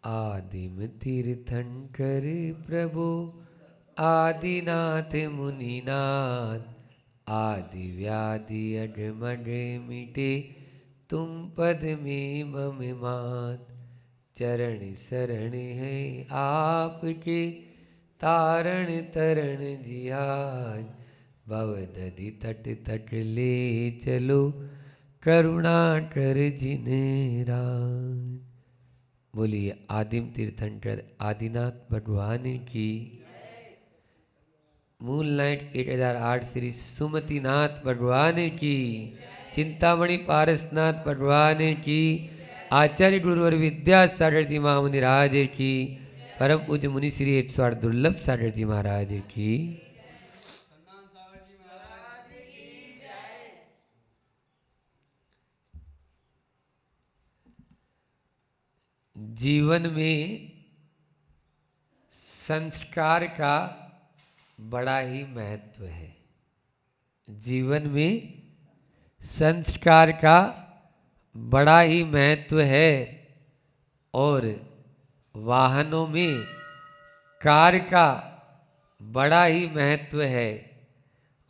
आदिम तीर्थंकर प्रभु आदिनाथ मुनिनाथ, आदि व्याधि अजमज मिटे तुम पद में मम मान। चरण शरण है आपके तारण तरण जियाज, भवदधि तट तट ले चलो करुणा कर जिन राज। बोलिए आदिम तीर्थंकर आदिनाथ भगवान की। मूल नाइट 1008 श्री सुमतिनाथ भगवान की। चिंतामणि पारसनाथ भगवान की। आचार्य गुरु और विद्यासागर जी महामुनि राज की। परम पूज्य मुनि श्री 108 दुर्लभ सागर जी महाराज की। जीवन में संस्कार का बड़ा ही महत्व है। जीवन में संस्कार का बड़ा ही महत्व है और वाहनों में कार का बड़ा ही महत्व है।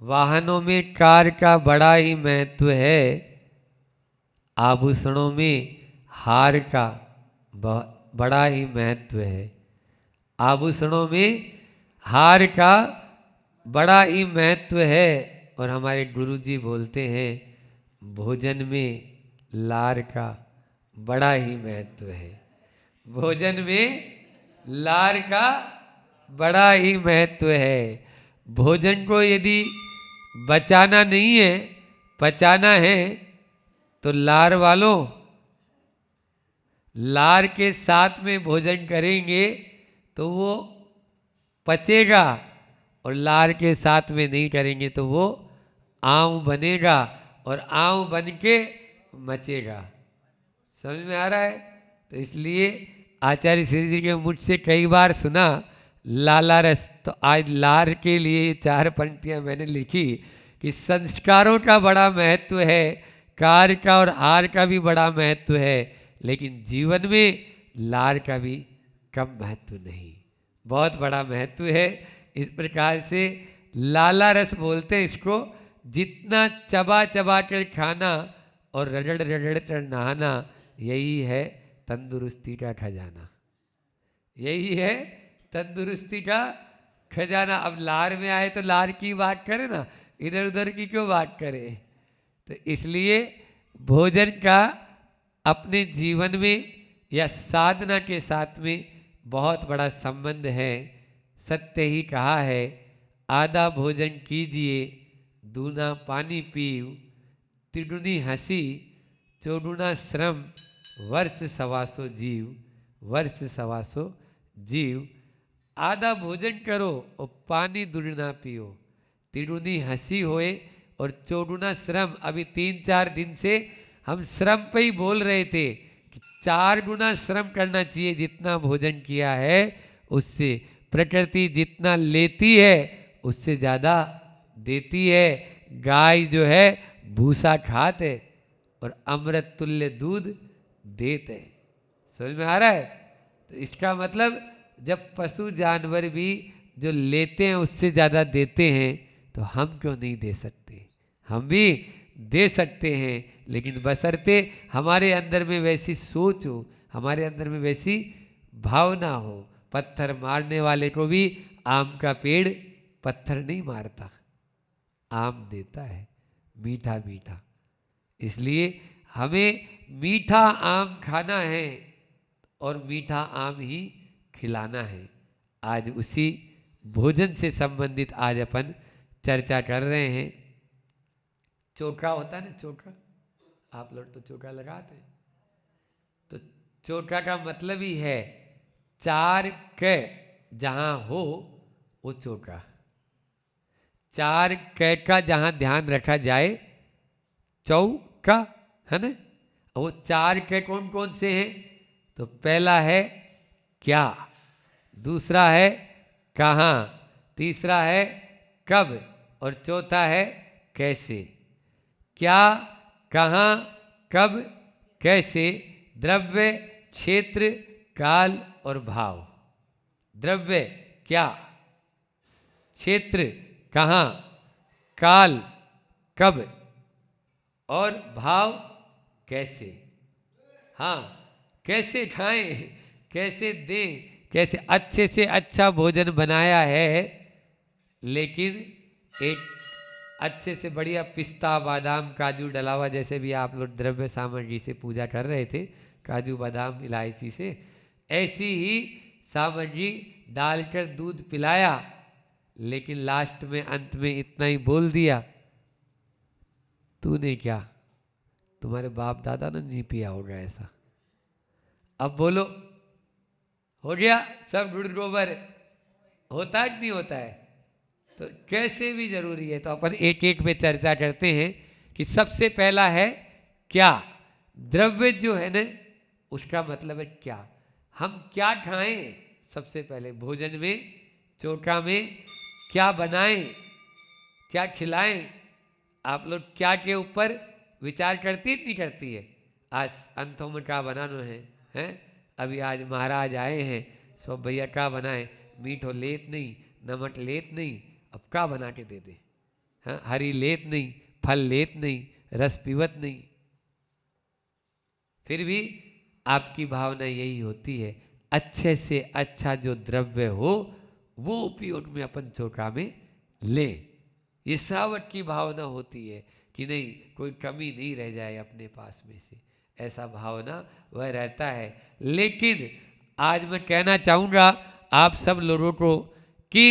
वाहनों में कार का बड़ा ही महत्व है। आभूषणों में हार का बड़ा ही महत्व है। आभूषणों में हार का बड़ा ही महत्व है। और हमारे गुरुजी बोलते हैं भोजन में लार का बड़ा ही महत्व है। भोजन में लार का बड़ा ही महत्व है। भोजन को यदि बचाना नहीं है, पचाना है, तो लार वालों लार के साथ में भोजन करेंगे तो वो पचेगा, और लार के साथ में नहीं करेंगे तो वो आँव बनेगा और आँव बन के मचेगा। समझ में आ रहा है? तो इसलिए आचार्य श्री जी के मुझसे कई बार सुना लाला रस, तो आज लार के लिए 4 पंक्तियां मैंने लिखी कि संस्कारों का बड़ा महत्व है, कार का और हार का भी बड़ा महत्व है, लेकिन जीवन में लार का भी कम महत्व नहीं, बहुत बड़ा महत्व है। इस प्रकार से लाला रस बोलते हैं इसको, जितना चबा चबा कर खाना और रगड़ रगड़ कर नहाना, यही है तंदुरुस्ती का खजाना। यही है तंदुरुस्ती का खजाना। अब लार में आए तो लार की बात करें ना, इधर उधर की क्यों बात करें? तो इसलिए भोजन का अपने जीवन में या साधना के साथ में बहुत बड़ा संबंध है। सत्य ही कहा है, आधा भोजन कीजिए दूना पानी पीव, तिगुनी हंसी चौगुना श्रम, वर्ष 125 जीव, वर्ष 125 जीव। आधा भोजन करो और पानी दुगना पियो, तिगुनी हंसी होए और चौगुना श्रम। अभी 3-4 दिन से हम श्रम पे ही बोल रहे थे कि 4 गुना श्रम करना चाहिए जितना भोजन किया है उससे। प्रकृति जितना लेती है उससे ज़्यादा देती है। गाय जो है भूसा खाते और अमृत तुल्य दूध देते। समझ में आ रहा है? तो इसका मतलब जब पशु जानवर भी जो लेते हैं उससे ज़्यादा देते हैं, तो हम क्यों नहीं दे सकते? हम भी दे सकते हैं, लेकिन बशर्ते हमारे अंदर में वैसी सोच हो, हमारे अंदर में वैसी भावना हो। पत्थर मारने वाले को भी आम का पेड़ पत्थर नहीं मारता, आम देता है मीठा मीठा। इसलिए हमें मीठा आम खाना है और मीठा आम ही खिलाना है। आज उसी भोजन से संबंधित आज अपन चर्चा कर रहे हैं। चोखा होता है ना, चोखा, आप लोग तो चोखा लगाते हैं। तो चोखा का मतलब ही है 4 क जहाँ हो वो चोखा। 4 क का जहाँ ध्यान रखा जाए, चौका, है ना? वो 4 क कौन कौन से हैं? तो पहला है क्या, दूसरा है कहाँ, तीसरा है कब और चौथा है कैसे। क्या, कहाँ, कब, कैसे, द्रव्य, क्षेत्र, काल और भाव। द्रव्य क्या, क्षेत्र कहाँ, काल कब, और भाव कैसे। हाँ, कैसे खाएं, कैसे दें, कैसे अच्छे से अच्छा भोजन बनाया है, लेकिन एक अच्छे से बढ़िया पिस्ता बादाम काजू डला हुआ, जैसे भी आप लोग द्रव्य सामग्री से पूजा कर रहे थे, काजू बादाम इलायची से, ऐसी ही सामग्री डालकर दूध पिलाया, लेकिन लास्ट में अंत में इतना ही बोल दिया, तूने क्या, तुम्हारे बाप दादा ने नहीं पिया होगा ऐसा। अब बोलो, हो गया सब गुड़ गोबर, होता है कि नहीं होता है। तो कैसे भी जरूरी है, तो अपन एक एक पे चर्चा करते हैं कि सबसे पहला है क्या। द्रव्य जो है ना, उसका मतलब है क्या, हम क्या खाएं। सबसे पहले भोजन में, चोखा में क्या बनाएं, क्या खिलाएं। आप लोग क्या के ऊपर विचार करती नहीं करती है। आज अंतों में क्या बनाना है? अभी आज महाराज आए हैं, सो भैया क्या बनाए, मीठ हो लेत नहीं, नमक लेत नहीं, अब क्या बना के दे दे। हाँ, हरी लेत नहीं, फल लेत नहीं, रस पीवत नहीं। फिर भी आपकी भावना यही होती है, अच्छे से अच्छा जो द्रव्य हो वो उपयोग में अपन चोखा में ले। ये श्रावक की भावना होती है कि नहीं, कोई कमी नहीं रह जाए अपने पास में से, ऐसा भावना वह रहता है। लेकिन आज मैं कहना चाहूँगा आप सब लोगों को कि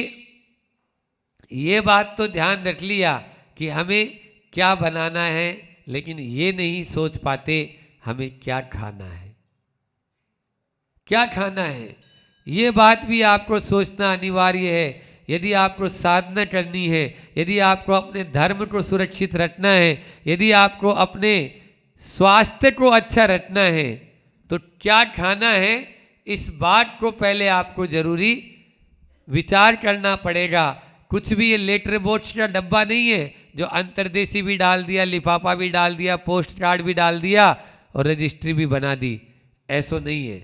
ये बात तो ध्यान रख लिया कि हमें क्या बनाना है, लेकिन ये नहीं सोच पाते हमें क्या खाना है। क्या खाना है, ये बात भी आपको सोचना अनिवार्य है। यदि आपको साधना करनी है, यदि आपको अपने धर्म को सुरक्षित रखना है, यदि आपको अपने स्वास्थ्य को अच्छा रखना है, तो क्या खाना है, इस बात को पहले आपको जरूरी विचार करना पड़ेगा। कुछ भी ये लेटर बॉक्स का डब्बा नहीं है जो अंतर्देशी भी डाल दिया, लिफाफा भी डाल दिया, पोस्ट कार्ड भी डाल दिया और रजिस्ट्री भी बना दी, ऐसा नहीं है।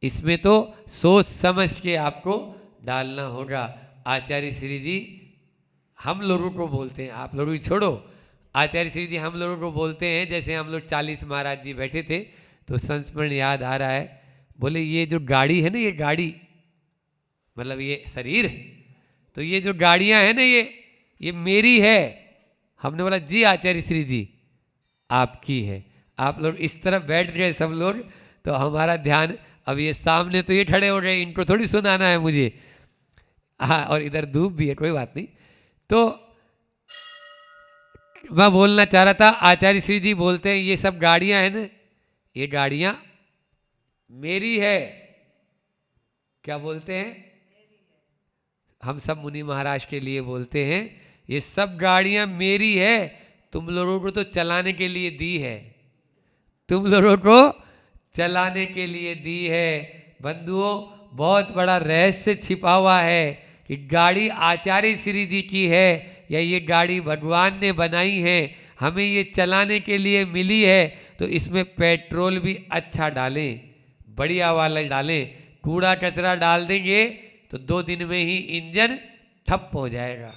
इसमें तो सोच समझ के आपको डालना होगा। आचार्य श्री जी हम लोगों को बोलते हैं, आप लोगों को छोड़ो, आचार्य श्री जी हम लोगों को बोलते हैं, जैसे हम लोग 40 महाराज जी बैठे थे तो संस्मरण याद आ रहा है, बोले ये जो गाड़ी है ना, ये गाड़ी मतलब ये शरीर, तो ये जो गाड़ियां हैं ना, ये मेरी है। हमने बोला जी आचार्य श्री जी आपकी है। आप लोग इस तरफ बैठ गए सब लोग, तो हमारा ध्यान, अब ये सामने तो ये खड़े हो गए, इनको थोड़ी सुनाना है मुझे, हाँ, और इधर धूप भी है, कोई बात नहीं। तो मैं बोलना चाह रहा था, आचार्य श्री जी बोलते हैं ये सब गाड़ियां हैं ना, ये गाड़ियां मेरी है। क्या बोलते हैं, हम सब मुनि महाराज के लिए बोलते हैं, ये सब गाड़ियां मेरी है, तुम लोगों को तो चलाने के लिए दी है, तुम लोगों को चलाने के लिए दी है। बंधुओं, बहुत बड़ा रहस्य छिपा हुआ है कि गाड़ी आचार्य श्री जी की है या ये गाड़ी भगवान ने बनाई है, हमें ये चलाने के लिए मिली है। तो इसमें पेट्रोल भी अच्छा डालें, बढ़िया वाला डालें। कूड़ा कचरा डाल देंगे तो 2 दिन में ही इंजन ठप हो जाएगा।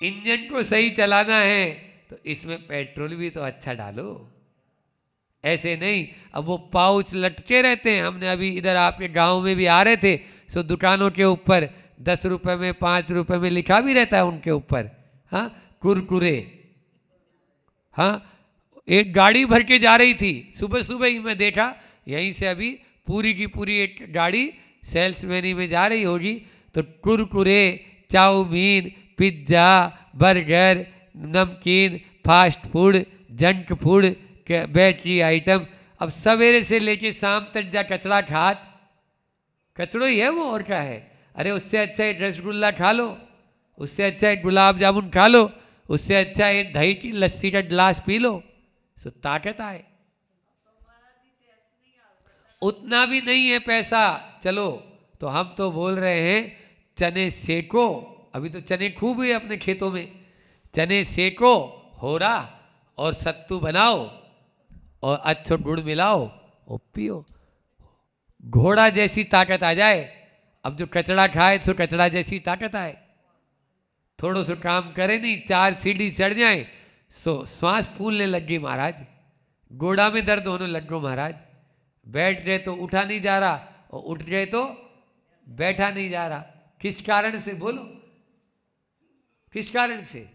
इंजन को सही चलाना है तो इसमें पेट्रोल भी तो अच्छा डालो, ऐसे नहीं अब वो पाउच लटके रहते हैं। हमने अभी इधर आपके गांव में भी आ रहे थे, सो दुकानों के ऊपर 10 रुपए में 5 रुपए में लिखा भी रहता है उनके ऊपर, हाँ, कुरकुरे। हाँ, एक गाड़ी भर के जा रही थी, सुबह सुबह ही मैं देखा, यहीं से अभी पूरी की पूरी एक गाड़ी सेल्समैनी में जा रही होगी, तो कुरकुरे, चाउमीन, पिज्ज़ा, बर्गर, नमकीन, fast food, junk food, battery item, अब सवेरे से लेके शाम तक जा कचरा खात, कचड़ो ही है वो, और क्या है। अरे उससे अच्छा एक रसगुल्ला खा लो, उससे अच्छा एक गुलाब जामुन खा लो, उससे अच्छा एक दही की लस्सी का गिलास पी लो, सो ताकत आए। उतना भी नहीं है पैसा, चलो तो हम तो बोल रहे हैं चने सेको, अभी तो चने खूब है अपने खेतों में, चने सेको हो रहा और सत्तू बनाओ और अच्छा गुड़ मिलाओ और पियो, घोड़ा जैसी ताकत आ जाए। अब जो कचड़ा खाए तो कचड़ा जैसी ताकत आए। थोड़ो सो काम करे नहीं, 4 सीढ़ी चढ़ जाए सो श्वास फूलने लग गई महाराज, गोड़ा में दर्द होने लग गो महाराज, बैठ गए तो उठा नहीं जा रहा और उठ गए तो बैठा नहीं जा रहा। किस कारण से बोलो, किस कारण से?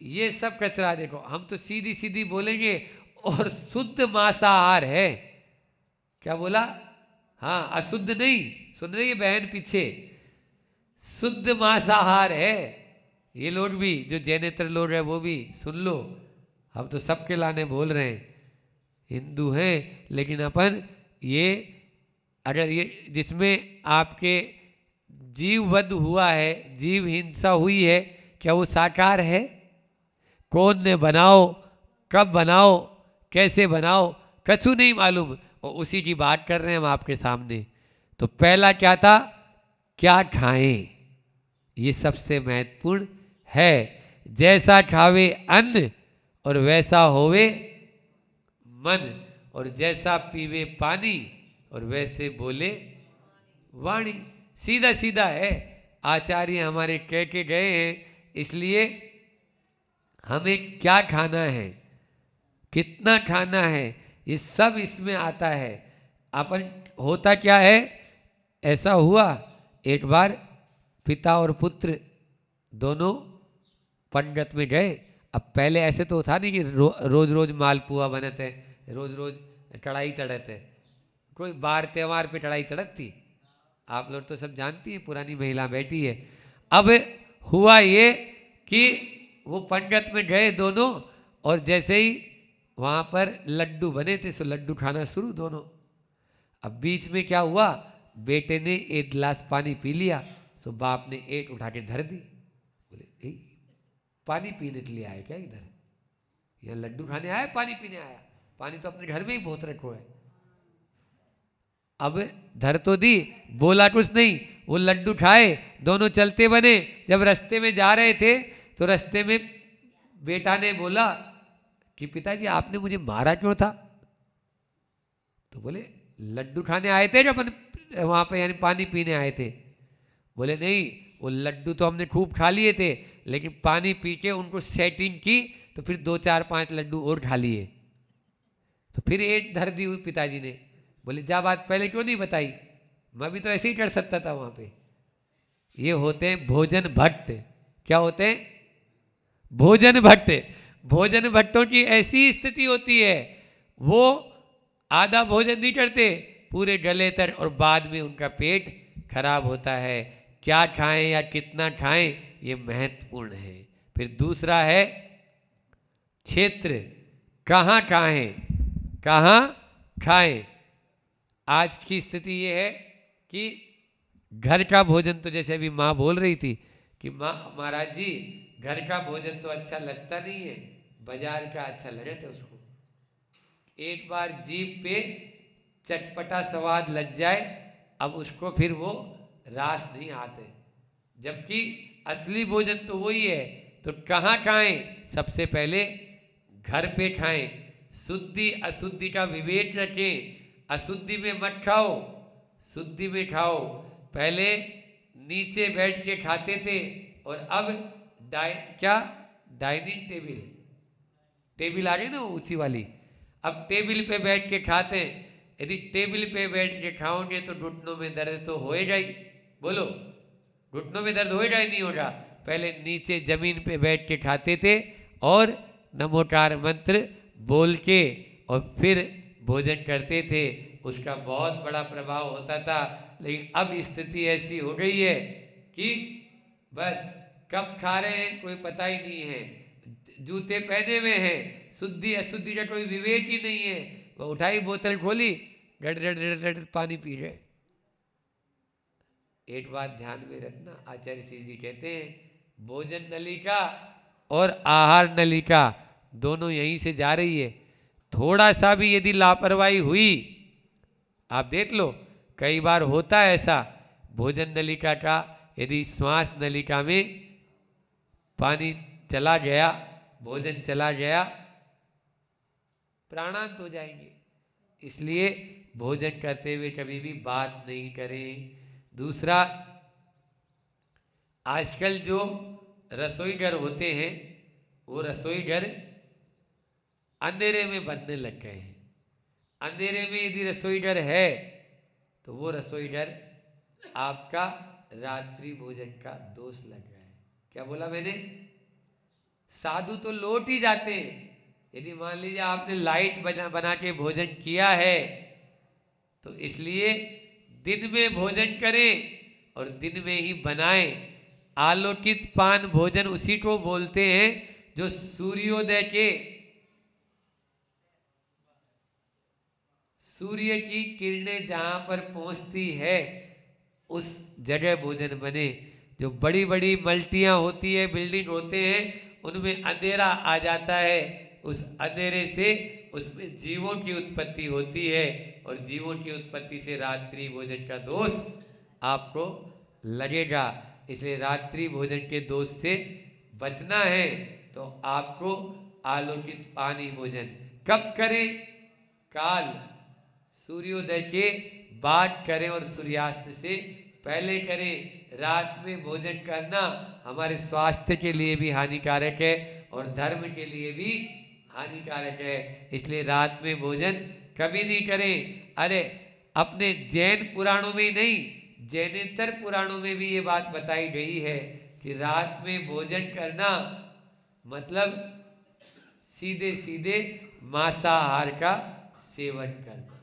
ये सब कचरा देखो। हम तो सीधी सीधी बोलेंगे और शुद्ध मांसाहार है। क्या बोला? हाँ, अशुद्ध नहीं, सुन रही है बहन पीछे, शुद्ध मांसाहार है। ये लोग भी जो जैनेतर लोग हैं वो भी सुन लो, हम तो सबके लाने बोल रहे हैं। हिंदू हैं लेकिन अपन ये, अगर ये जिसमें आपके जीव वध हुआ है, जीव हिंसा हुई है, क्या वो साकार है? कौन ने बनाओ, कब बनाओ, कैसे बनाओ, कछु नहीं मालूम, और उसी की बात कर रहे हैं हम आपके सामने। तो पहला क्या था? क्या खाएं, ये सबसे महत्वपूर्ण है। जैसा खावे अन्न और वैसा होवे मन, और जैसा पीवे पानी और वैसे बोले वाणी। सीधा सीधा है, आचार्य हमारे कह के गए हैं। इसलिए हमें क्या खाना है, कितना खाना है, ये सब इसमें आता है। अपन होता क्या है, ऐसा हुआ एक बार पिता और पुत्र दोनों पंगत में गए। अब पहले ऐसे तो था नहीं कि रोज रोज मालपुआ बनते, रोज रोज कढ़ाई चढ़ते, कोई बार त्योहार पे कढ़ाई चढ़ती, आप लोग तो सब जानती हैं, पुरानी महिला बैठी है। अब हुआ ये कि वो पंगत में गए दोनों, और जैसे ही वहाँ पर लड्डू बने थे सो लड्डू खाना शुरू दोनों। अब बीच में क्या हुआ, बेटे ने 1 गिलास पानी पी लिया, तो बाप ने 1 उठा के धर दी। बोले पानी पीने के लिए आए क्या इधर, यहाँ लड्डू खाने आया पानी पीने आया? पानी तो अपने घर में ही बहुत रखो है। अब धर तो दी, बोला कुछ नहीं, वो लड्डू खाए, दोनों चलते बने। जब रास्ते में जा रहे थे तो रास्ते में बेटा ने बोला कि पिताजी आपने मुझे मारा क्यों था? तो बोले लड्डू खाने आए थे जब अपन वहाँ पे, यानी पानी पीने आए थे। बोले नहीं, वो लड्डू तो हमने खूब खा लिए थे, लेकिन पानी पी के उनको सेटिंग की तो फिर 2 4 5 लड्डू और खा लिए, तो फिर 1 धर दी पिताजी ने। बोले जा बात पहले क्यों नहीं बताई, मैं भी तो ऐसे ही कर सकता था वहाँ पे। ये होते हैं भोजन भट्ट। क्या होते हैं? भोजन भट्ट। भोजन भट्टों की ऐसी स्थिति होती है, वो आधा भोजन नहीं करते, पूरे गले तक, और बाद में उनका पेट खराब होता है। क्या खाएं या कितना खाएं, ये महत्वपूर्ण है। फिर दूसरा है क्षेत्र, कहाँ खाएं, कहाँ खाएं। आज की स्थिति ये है कि घर का भोजन तो, जैसे अभी माँ बोल रही थी कि माँ महाराज जी घर का भोजन तो अच्छा लगता नहीं है, बाजार का अच्छा लगे थे उसको। एक बार जीभ पे चटपटा स्वाद लग जाए, अब उसको फिर वो रास नहीं आते। जबकि असली भोजन तो वही है। तो कहाँ खाएं? सबसे पहले घर पे खाएं। शुद्धि अशुद्धि का विवेक रखें, अशुद्धि में मत खाओ, शुद्धि में खाओ। पहले नीचे बैठ के खाते थे, और अब डाइनिंग टेबल, टेबल आ गई ना ऊंची वाली, अब टेबल पे बैठ के खाते हैं। यदि टेबल पे बैठ के खाओगे तो घुटनों में दर्द तो होएगा ही। बोलो, घुटनों में दर्द होएगा ही नहीं होगा? पहले नीचे जमीन पे बैठ के खाते थे, और नमोकार मंत्र बोल के और फिर भोजन करते थे, उसका बहुत बड़ा प्रभाव होता था। लेकिन अब स्थिति ऐसी हो गई है कि बस कब खा रहे हैं कोई पता ही नहीं है, जूते पहने हुए हैं, शुद्धि अशुद्धि का कोई विवेक ही नहीं है। वो उठाई बोतल खोली, गड़ गड़ गड़ गड़ पानी पी रहे। एक बात ध्यान में रखना, आचार्य श्री जी कहते हैं भोजन नलिका और आहार नलिका दोनों यहीं से जा रही है। थोड़ा सा भी यदि लापरवाही हुई, आप देख लो, कई बार होता है ऐसा, भोजन नलिका का यदि श्वास नलिका में पानी चला गया, भोजन चला गया, प्राणांत हो जाएंगे। इसलिए भोजन करते हुए कभी भी बात नहीं करें। दूसरा, आजकल जो रसोई घर होते हैं वो रसोई घर अंधेरे में बनने लग गए हैं। अंधेरे में यदि रसोई घर है तो वो रसोई घर आपका रात्रि भोजन का दोष लग रहा है। क्या बोला मैंने? साधु तो लौट ही जाते हैं। यदि मान लीजिए आपने लाइट बना के भोजन किया है तो इसलिए दिन में भोजन करें और दिन में ही बनाएं। आलोकित पान भोजन उसी को बोलते हैं जो सूर्योदय के, सूर्य की किरणें जहां पर पहुंचती है उस जगह भोजन बने। जो बड़ी बड़ी मल्टियां होती है, बिल्डिंग होते हैं, उनमें अंधेरा आ जाता है। उस अंधेरे से उसमें जीवों की उत्पत्ति होती है और जीवों की उत्पत्ति से रात्रि भोजन का दोष आपको लगेगा। इसलिए रात्रि भोजन के दोष से बचना है तो आपको आलोकित पानी भोजन कब करें? काल सूर्योदय के बाद करें और सूर्यास्त से पहले करें। रात में भोजन करना हमारे स्वास्थ्य के लिए भी हानिकारक है और धर्म के लिए भी हानिकारक है। इसलिए रात में भोजन कभी नहीं करें। अरे अपने जैन पुराणों में ही नहीं, जैनेतर पुराणों में भी ये बात बताई गई है कि रात में भोजन करना मतलब सीधे सीधे मांसाहार का सेवन करना,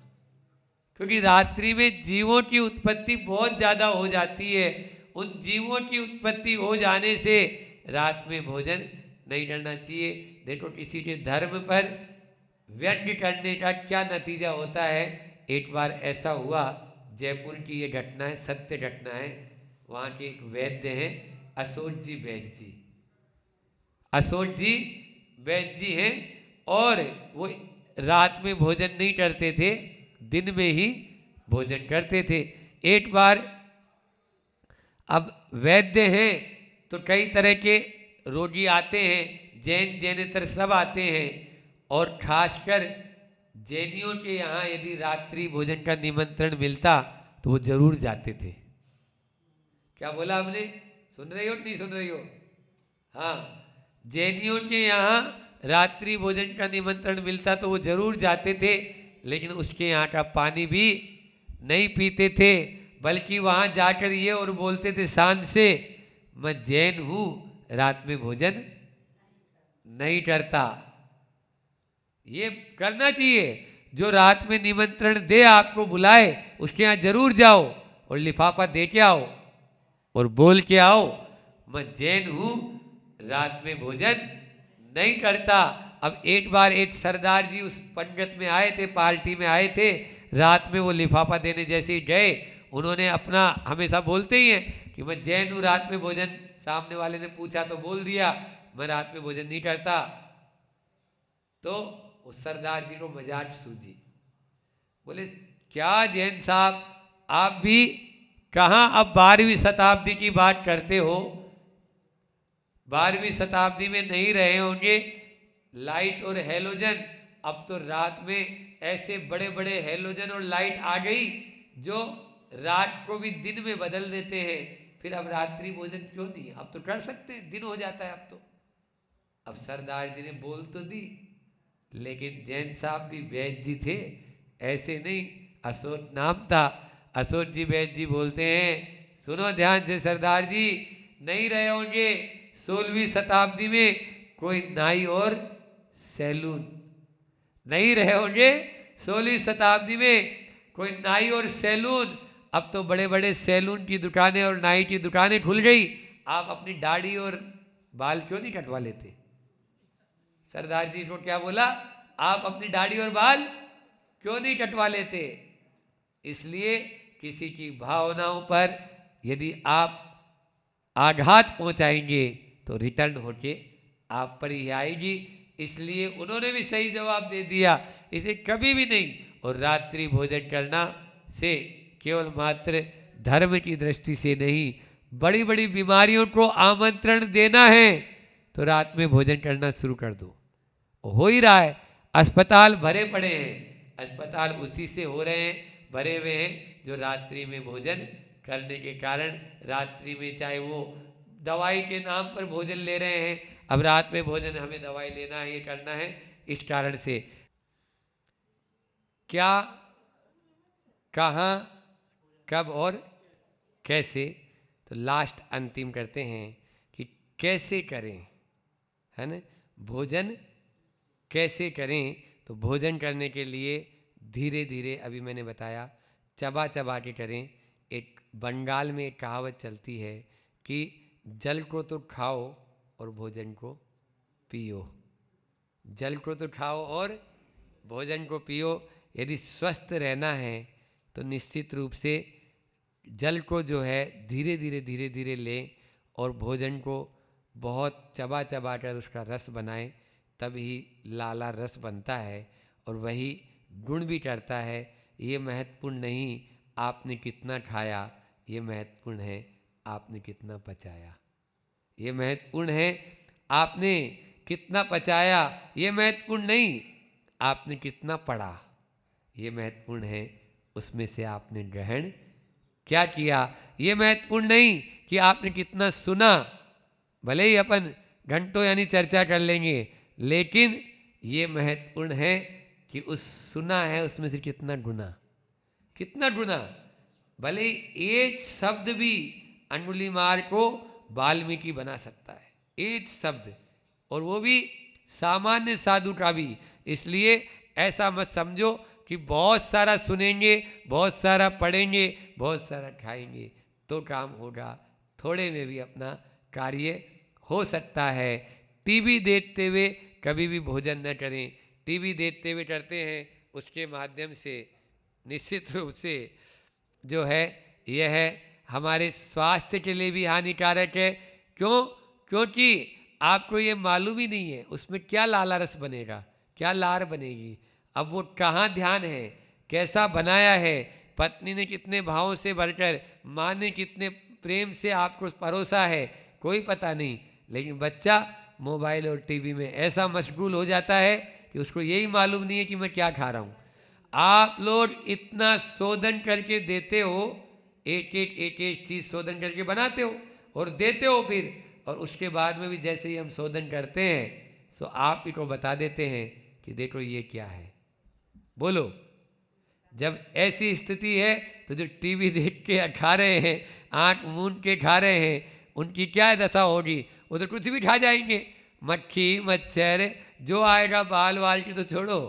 क्योंकि रात्रि में जीवों की उत्पत्ति बहुत ज़्यादा हो जाती है। उन जीवों की उत्पत्ति हो जाने से रात में भोजन नहीं करना चाहिए। देखो किसी के धर्म पर व्यंग्य करने का क्या नतीजा होता है। एक बार ऐसा हुआ, जयपुर की ये घटना है, सत्य घटना है। वहाँ के एक वैद्य हैं अशोक जी वैद्य जी, अशोक जी वैद्य जी हैं और वो रात में भोजन नहीं करते थे, दिन में ही भोजन करते थे। एक बार, अब वैद्य हैं तो कई तरह के रोगी आते हैं, जैन जैनेतर सब आते हैं और खासकर जैनियों के यहाँ यदि रात्रि भोजन का निमंत्रण मिलता तो वो जरूर जाते थे। क्या बोला हमने? सुन रही हो नहीं सुन रही हो? हाँ, जैनियों के यहाँ रात्रि भोजन का निमंत्रण मिलता तो वो जरूर जाते थे, लेकिन उसके यहाँ का पानी भी नहीं पीते थे, बल्कि वहाँ जाकर ये और बोलते थे शान से, मैं जैन हूँ, रात में भोजन नहीं करता। ये करना चाहिए। जो रात में निमंत्रण दे, आपको बुलाए, उसके यहाँ जरूर जाओ और लिफाफा दे के आओ और बोल के आओ, मैं जैन हूँ, रात में भोजन नहीं करता। अब एक बार एक सरदार जी उस पंगत में आए थे, पार्टी में आए थे, रात में वो लिफाफा देने जैसे ही गए, उन्होंने अपना, हमेशा बोलते ही हैं कि मैं जैन हूँ, रात में भोजन, सामने वाले ने पूछा तो बोल दिया मैं रात में भोजन नहीं करता। तो उस सरदार जी को मजाक सूझी, बोले क्या जैन साहब, आप भी कहाँ अब 12वीं शताब्दी की बात करते हो? 12वीं शताब्दी में नहीं रहे होंगे। लाइट और हेलोजन, अब तो रात में ऐसे बड़े बड़े हेलोजन और लाइट आ गई जो रात को भी दिन में बदल देते हैं। फिर अब रात्रि भोजन क्यों नहीं? अब तो कर सकते हैं, दिन हो जाता है अब तो। अब सरदार जी ने बोल तो दी, लेकिन जैन साहब भी वैद्य जी थे, ऐसे नहीं, अशोक नाम था। अशोक जी वैद्य जी बोलते हैं, सुनो ध्यान से सरदार जी, नहीं रहे होंगे 16वीं शताब्दी में कोई नाई और सैलून, नहीं रहे होंगे 16वीं शताब्दी में कोई नाई और सैलून। अब तो बड़े बड़े सैलून की दुकानें और नाई की दुकानें खुल गई। आप अपनी दाढ़ी और बाल क्यों नहीं कटवा लेते? सरदार जी को क्या बोला, आप अपनी दाढ़ी और बाल क्यों नहीं कटवा लेते? इसलिए किसी की भावनाओं पर यदि आप आघात पहुंचाएंगे तो रिटर्न होके आप पर ही आएगी। इसलिए उन्होंने भी सही जवाब दे दिया, इसे कभी भी नहीं। और रात्रि भोजन करना से केवल मात्र धर्म की दृष्टि से नहीं, बड़ी बड़ी बीमारियों को आमंत्रण देना है तो रात में भोजन करना शुरू कर दो। हो ही रहा है, अस्पताल भरे पड़े हैं, अस्पताल उसी से हो रहे हैं, भरे हुए हैं, जो रात्रि में भोजन करने के कारण रात्रि में चाहे वो दवाई के नाम पर भोजन ले रहे हैं, अब रात में भोजन हमें दवाई लेना है, ये करना है, इस कारण से क्या, कहाँ, कब और कैसे, तो लास्ट अंतिम करते हैं कि कैसे करें, है ना। भोजन कैसे करें, तो भोजन करने के लिए धीरे धीरे, अभी मैंने बताया, चबा चबा के करें। एक बंगाल में एक कहावत चलती है कि जल को तो खाओ और भोजन को पियो, जल को तो खाओ और भोजन को पियो। यदि स्वस्थ रहना है तो निश्चित रूप से जल को जो है धीरे धीरे लें और भोजन को बहुत चबा चबा कर उसका रस बनाएं, तभी लाला रस बनता है और वही गुण भी करता है। ये महत्वपूर्ण नहीं आपने कितना खाया, ये महत्वपूर्ण है आपने कितना पचाया। ये महत्वपूर्ण है आपने कितना पचाया, ये महत्वपूर्ण नहीं आपने कितना पढ़ा, ये महत्वपूर्ण है उसमें से आपने ग्रहण क्या किया। ये महत्वपूर्ण नहीं कि आपने कितना सुना, भले ही अपन घंटों यानी चर्चा कर लेंगे, लेकिन ये महत्वपूर्ण है कि उस सुना है उसमें से कितना गुना। भले ही एक शब्द भी अंगुली मार को वाल्मीकि बना सकता है, एक शब्द, और वो भी सामान्य साधु का भी। इसलिए ऐसा मत समझो कि बहुत सारा सुनेंगे, बहुत सारा पढ़ेंगे, बहुत सारा खाएंगे तो काम होगा, थोड़े में भी अपना कार्य हो सकता है। टीवी देखते हुए कभी भी भोजन न करें। टीवी देखते हुए करते हैं, उसके माध्यम से निश्चित रूप से जो है यह हमारे स्वास्थ्य के लिए भी हानिकारक है। क्योंकि आपको ये मालूम ही नहीं है उसमें क्या लाला रस बनेगा, क्या लार बनेगी। अब वो कहाँ ध्यान है, कैसा बनाया है, पत्नी ने कितने भावों से भरकर, माँ ने कितने प्रेम से आपको परोसा है, कोई पता नहीं। लेकिन बच्चा मोबाइल और टीवी में ऐसा मशगूल हो जाता है कि उसको यही मालूम नहीं है कि मैं क्या खा रहा हूँ। आप लोग इतना शोधन करके देते हो, एक चीज़ शोधन करके बनाते हो और देते हो फिर, और उसके बाद में भी जैसे ही हम शोधन करते हैं तो आप ही को बता देते हैं कि देखो ये क्या है। बोलो, जब ऐसी स्थिति है तो जो टीवी देख के खा रहे हैं, आंख मूंद के खा रहे हैं, उनकी क्या दशा होगी। वो तो कुछ भी खा जाएंगे, मक्खी मच्छर जो आएगा, बाल वाल की तो छोड़ो।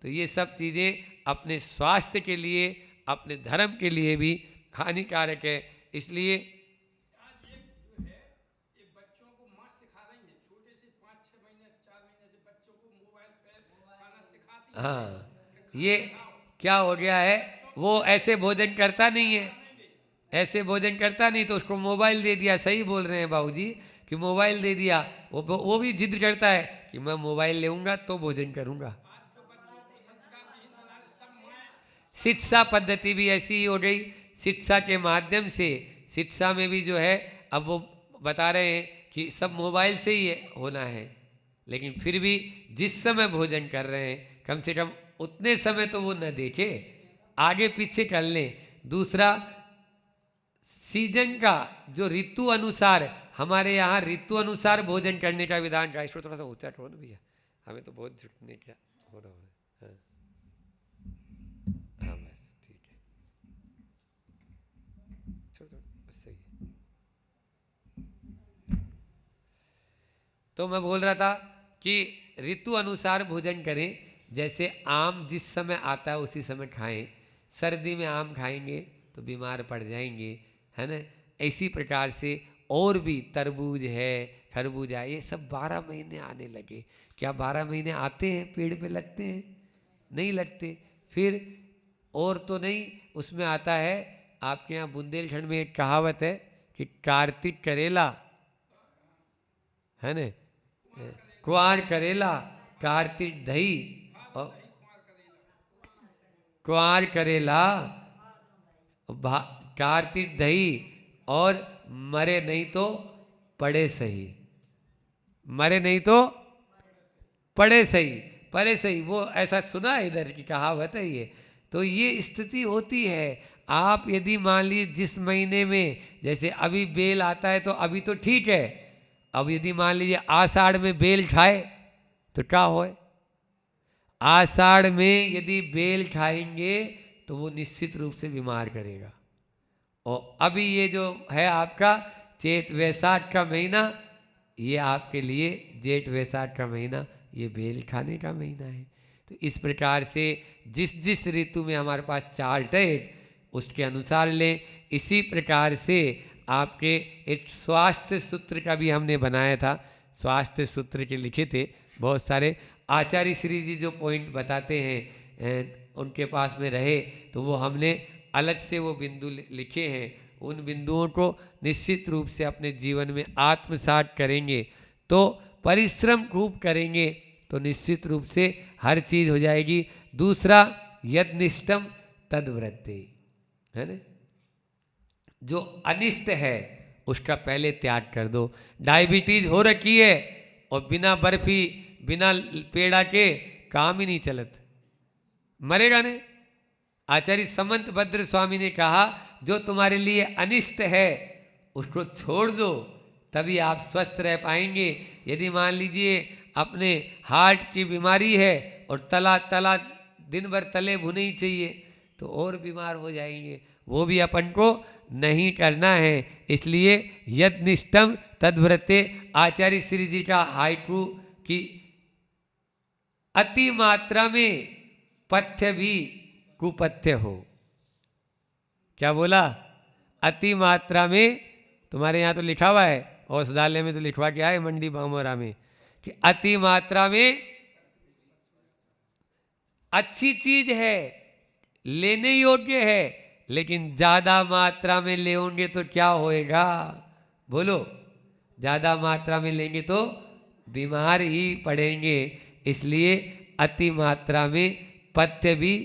तो ये सब चीज़ें अपने स्वास्थ्य के लिए, अपने धर्म के लिए भी हानिकारक है। इसलिए हाँ, ये क्या हो गया है, वो ऐसे भोजन करता नहीं है, ऐसे भोजन करता नहीं तो उसको मोबाइल दे दिया। सही बोल रहे हैं बाबूजी कि मोबाइल दे दिया, वो भी जिद करता है कि मैं मोबाइल लेऊंगा तो भोजन करूंगा। शिक्षा पद्धति भी ऐसी ही हो गई। शिक्षा के माध्यम से, शिक्षा में भी जो है अब वो बता रहे हैं कि सब मोबाइल से ही होना है, लेकिन फिर भी जिस समय भोजन कर रहे हैं कम से कम उतने समय तो वो न देखे, आगे पीछे कर लें। दूसरा, सीजन का जो ऋतु अनुसार, हमारे यहाँ ऋतु अनुसार भोजन करने का विधान का, इसको थोड़ा सा ऊंचा करो ना भैया, हमें तो बहुत झुकने क्या हो रहा है। हाँ हाँ, बस ठीक है, छोड़ो बस सही है। तो मैं बोल रहा था कि ऋतु अनुसार भोजन करें। जैसे आम जिस समय आता है उसी समय खाएं। सर्दी में आम खाएंगे तो बीमार पड़ जाएंगे, है ना। इसी प्रकार से और भी तरबूज है, खरबूजा, ये सब 12 महीने आने लगे। क्या 12 महीने आते हैं, पेड़ पे लगते हैं? नहीं लगते। फिर और तो नहीं, उसमें आता है आपके यहाँ बुंदेलखंड में एक कहावत है कि कार्तिक करेला, है न, कुआर करेला, कार्तिक दही, और कुआर करेला, कार्तिक दही, और मरे नहीं तो पड़े सही, मरे नहीं तो पड़े सही। परे से ही वो ऐसा सुना है, इधर की कहावत है ये। तो ये स्थिति होती है। आप यदि मान लीजिए जिस महीने में, जैसे अभी बेल आता है तो अभी तो ठीक है, अब यदि मान लीजिए आषाढ़ में बेल खाए तो क्या होए? आषाढ़ में यदि बेल खाएंगे तो वो निश्चित रूप से बीमार करेगा। और अभी ये जो है आपका चैत वैसाख का महीना, ये आपके लिए जेठ वैसाख का महीना, ये बेल खाने का महीना है। तो इस प्रकार से जिस जिस ऋतु में हमारे पास चार्ट है उसके अनुसार लें। इसी प्रकार से आपके एक स्वास्थ्य सूत्र का भी हमने बनाया था, स्वास्थ्य सूत्र के लिखे थे बहुत सारे। आचार्य श्री जी जो पॉइंट बताते हैं उनके पास में रहे तो वो हमने अलग से वो बिंदु लिखे हैं। उन बिंदुओं को निश्चित रूप से अपने जीवन में आत्मसात करेंगे तो परिश्रम खूब करेंगे तो निश्चित रूप से हर चीज़ हो जाएगी। दूसरा, यदनिष्टम तद्वृत्ति, है ना, जो अनिष्ट है उसका पहले त्याग कर दो। डायबिटीज हो रखी है और बिना बर्फी बिना पेड़ा के काम ही नहीं चलत, मरेगा नहीं। आचार्य समंत भद्र स्वामी ने कहा जो तुम्हारे लिए अनिष्ट है उसको छोड़ दो, तभी आप स्वस्थ रह पाएंगे। यदि मान लीजिए अपने हार्ट की बीमारी है और तला तला दिन भर तले भुने ही चाहिए तो और बीमार हो जाएंगे, वो भी अपन को नहीं करना है। इसलिए यदनिष्टम तद्व्रते, आचार्य श्री जी का हाइकू कि अति मात्रा में पथ्य भी कुपथ्य हो। क्या बोला? अति मात्रा में, तुम्हारे यहाँ तो लिखा हुआ है, औषधालय में तो लिखवा के आए मंडी बामोरा में कि अति मात्रा में अच्छी चीज है, लेने योग्य है, लेकिन ज्यादा मात्रा में लेंगे तो क्या होएगा? बोलो, ज्यादा मात्रा में लेंगे तो बीमार ही पड़ेंगे। इसलिए अति मात्रा में पथ्य भी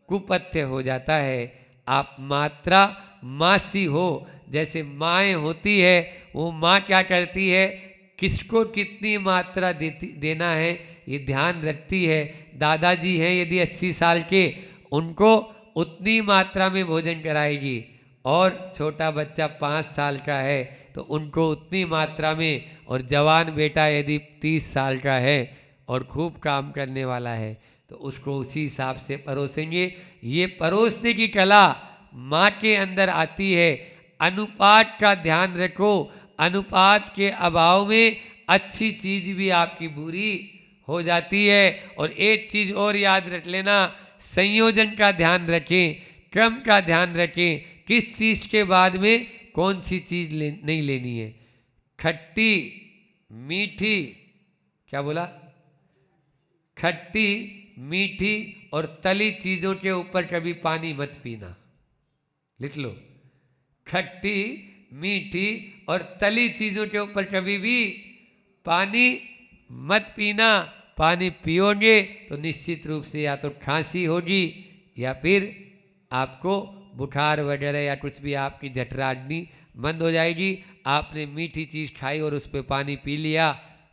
कुपथ्य हो जाता है। आप मात्रा मासी हो, जैसे माएँ होती है, वो माँ क्या करती है, किसको कितनी मात्रा देना है ये ध्यान रखती है। दादाजी हैं यदि 80 साल के, उनको उतनी मात्रा में भोजन कराएगी, और छोटा बच्चा 5 साल का है तो उनको उतनी मात्रा में, और जवान बेटा यदि 30 साल का है और खूब काम करने वाला है तो उसको उसी हिसाब से परोसेंगे। ये परोसने की कला माँ के अंदर आती है। अनुपात का ध्यान रखो, अनुपात के अभाव में अच्छी चीज भी आपकी बुरी हो जाती है। और एक चीज और याद रख लेना, संयोजन का ध्यान रखें, क्रम का ध्यान रखें, किस चीज के बाद में कौन सी चीज नहीं लेनी है। खट्टी मीठी, क्या बोला? खट्टी मीठी और तली चीजों के ऊपर कभी पानी मत पीना, लिख लो। खट्टी मीठी और तली चीजों के ऊपर कभी भी पानी मत पीना। पानी पियोगे तो निश्चित रूप से या तो खांसी होगी या फिर आपको बुखार वगैरह या कुछ भी आपकी जठराग्नि बंद हो जाएगी। आपने मीठी चीज़ खाई और उस पर पानी पी लिया,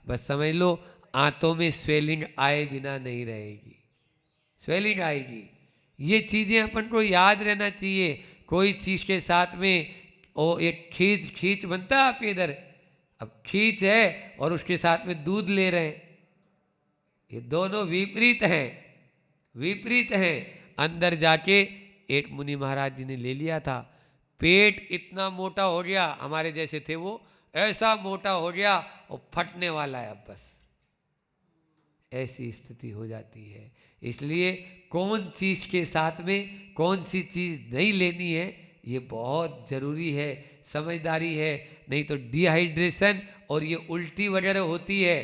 बस समझ लो आंतों में स्वेलिंग आए बिना नहीं रहेगी, स्वेलिंग आएगी। ये चीज़ें अपन को याद रहना चाहिए। कोई चीज़ के साथ में ओ एक खींच बनता है आपके इधर, अब खींच है और उसके साथ में दूध ले रहे हैं, ये दोनों विपरीत हैं, विपरीत हैं। अंदर जाके एक मुनि महाराज जी ने ले लिया था, पेट इतना मोटा हो गया, हमारे जैसे थे वो, ऐसा मोटा हो गया और फटने वाला है अब, बस ऐसी स्थिति हो जाती है। इसलिए कौन चीज़ के साथ में कौन सी चीज़ नहीं लेनी है ये बहुत ज़रूरी है, समझदारी है। नहीं तो डिहाइड्रेशन और ये उल्टी वगैरह होती है,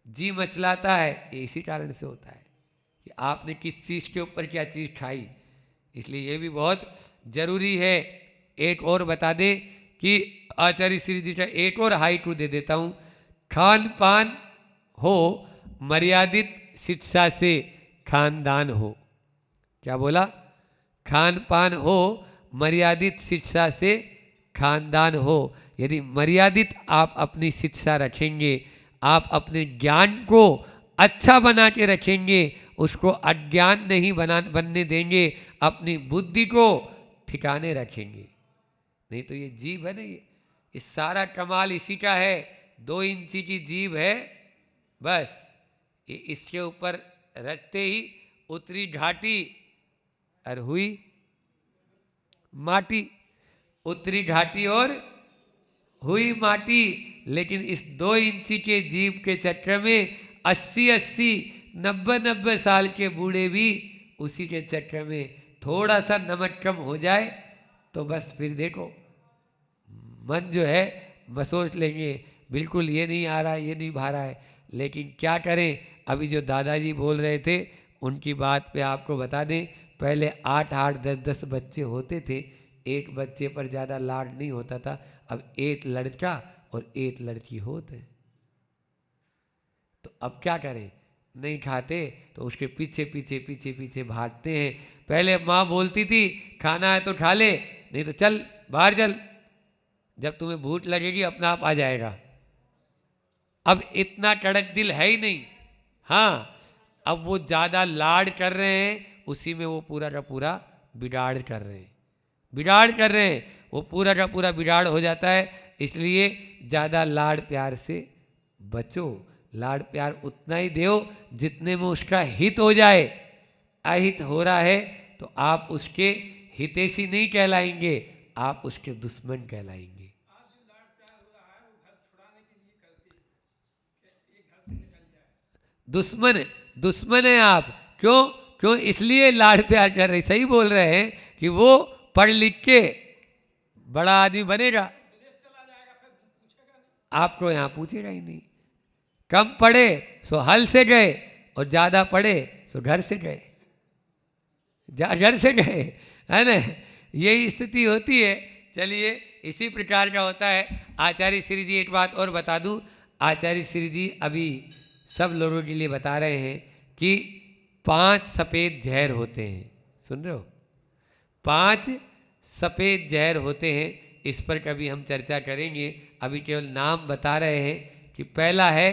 जी मचलाता है, ये इसी कारण से होता है कि आपने किस चीज़ के ऊपर क्या चीज़ खाई। इसलिए ये भी बहुत ज़रूरी है। एक और बता दे कि आचार्य श्री जी का एक और हाइकू दे देता हूँ। खान पान हो मर्यादित शिक्षा से खानदान हो। क्या बोला? खान पान हो मर्यादित शिक्षा से खानदान हो। यदि मर्यादित आप अपनी शिक्षा रखेंगे, आप अपने ज्ञान को अच्छा बना के रखेंगे, उसको अज्ञान नहीं बनने देंगे, अपनी बुद्धि को ठिकाने रखेंगे। नहीं तो ये जीभ है ना, ये सारा कमाल इसी का है। 2 इंची की जीभ है, बस ये इसके ऊपर रखते ही उतरी घाटी और हुई माटी, उतरी घाटी और हुई माटी। लेकिन इस 2 इंची के जीभ के चक्कर में 80-80, 90-90 साल के बूढ़े भी उसी के चक्कर में थोड़ा सा नमक कम हो जाए तो बस फिर देखो मन जो है सोच लेंगे बिल्कुल ये नहीं आ रहा है, ये नहीं भा रहा है। लेकिन क्या करें, अभी जो दादाजी बोल रहे थे उनकी बात पे आपको बता दें, पहले 8-8, 10-10 बच्चे होते थे, एक बच्चे पर ज़्यादा लाड नहीं होता था। अब 1 लड़का और 1 लड़की होते, तो अब क्या करें, नहीं खाते तो उसके पीछे पीछे पीछे पीछे भागते हैं। पहले माँ बोलती थी खाना है तो खा ले, नहीं तो चल बाहर चल, जब तुम्हें भूख लगेगी अपना आप आ जाएगा। अब इतना कड़क दिल है ही नहीं। हाँ, अब वो ज़्यादा लाड कर रहे हैं, उसी में वो पूरा का पूरा बिगाड़ कर रहे हैं, बिगाड़ कर रहे हैं, वो पूरा का पूरा बिगाड़ हो जाता है। इसलिए ज़्यादा लाड प्यार से बचो, लाड प्यार उतना ही दो जितने में उसका हित हो जाए। अहित हो रहा है तो आप उसके हितैषी नहीं कहलाएंगे, आप उसके दुश्मन कहलाएंगे। दुश्मन, दुश्मन है आप। क्यों क्यों? इसलिए लाड प्यार कर रहे, सही बोल रहे हैं कि वो पढ़ लिख के बड़ा आदमी बनेगा, आपको यहाँ पूछेगा ही नहीं। कम पढ़े सो हल से गए, और ज़्यादा पढ़े सो घर से गए, घर से गए, है ना? यही स्थिति होती है। चलिए, इसी प्रकार का होता है। आचार्य श्री जी एक बात और बता दूं, आचार्य श्री जी अभी सब लोगों के लिए बता रहे हैं कि 5 सफ़ेद जहर होते हैं। सुन रहे हो? 5 सफ़ेद जहर होते हैं। इस पर कभी हम चर्चा करेंगे, अभी केवल नाम बता रहे हैं कि पहला है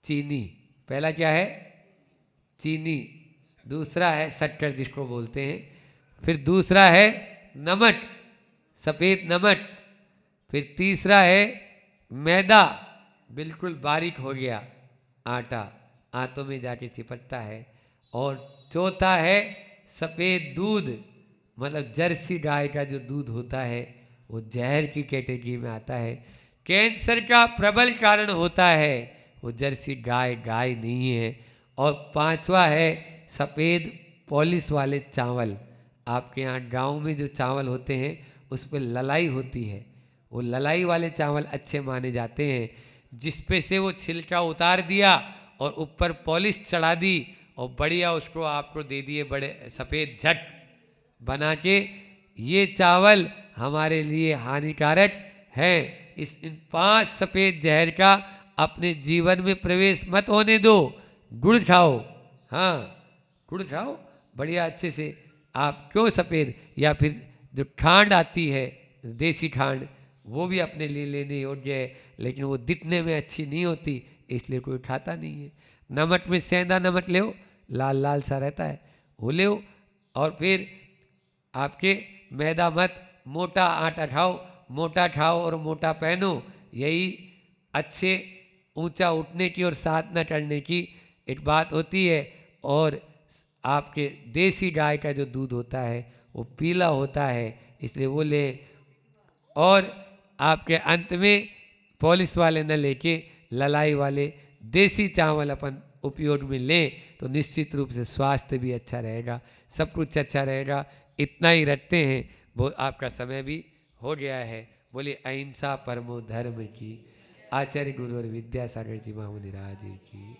चीनी। पहला क्या है? चीनी। दूसरा है शक्कर जिसको बोलते हैं। फिर दूसरा है नमक, सफ़ेद नमक। फिर तीसरा है मैदा, बिल्कुल बारीक हो गया आटा, आंतों में जाके चिपकता है। और चौथा है सफ़ेद दूध, मतलब जर्सी गाय का जो दूध होता है वो जहर की कैटेगरी में आता है। कैंसर का प्रबल कारण होता है वो जर्सी गाय, गाय नहीं है। और 5वां है सफ़ेद पॉलिश वाले चावल। आपके यहाँ गांव में जो चावल होते हैं उस पर ललाई होती है, वो ललाई वाले चावल अच्छे माने जाते हैं। जिस पे से वो छिलका उतार दिया और ऊपर पॉलिश चढ़ा दी और बढ़िया उसको आपको दे दिए बड़े सफ़ेद झट बना के, ये चावल हमारे लिए हानिकारक है। इन 5 सफ़ेद जहर का अपने जीवन में प्रवेश मत होने दो। गुड़ खाओ, हाँ गुड़ खाओ बढ़िया अच्छे से। आप क्यों सफ़ेद, या फिर जो खांड आती है देसी खांड, वो भी अपने लिए लेने योग्य है, लेकिन वो दिखने में अच्छी नहीं होती, इसलिए कोई खाता नहीं है। नमक में सेंधा नमक ले, लाल लाल सा रहता है, वो ले। और फिर आपके मैदा मत, मोटा आटा खाओ, मोटा खाओ और मोटा पहनो। यही अच्छे ऊंचा उठने की और साधना करने की एक बात होती है। और आपके देसी गाय का जो दूध होता है वो पीला होता है, इसलिए वो ले। और आपके अंत में पॉलिश वाले न लेके ललाई वाले देसी चावल अपन उपयोग में लें तो निश्चित रूप से स्वास्थ्य भी अच्छा रहेगा, सब कुछ अच्छा रहेगा। इतना ही रखते हैं, वो आपका समय भी हो गया है। बोलिए अहिंसा परमो धर्म की। आचार्य गुरु और विद्यासागर जी महामुनि राज की।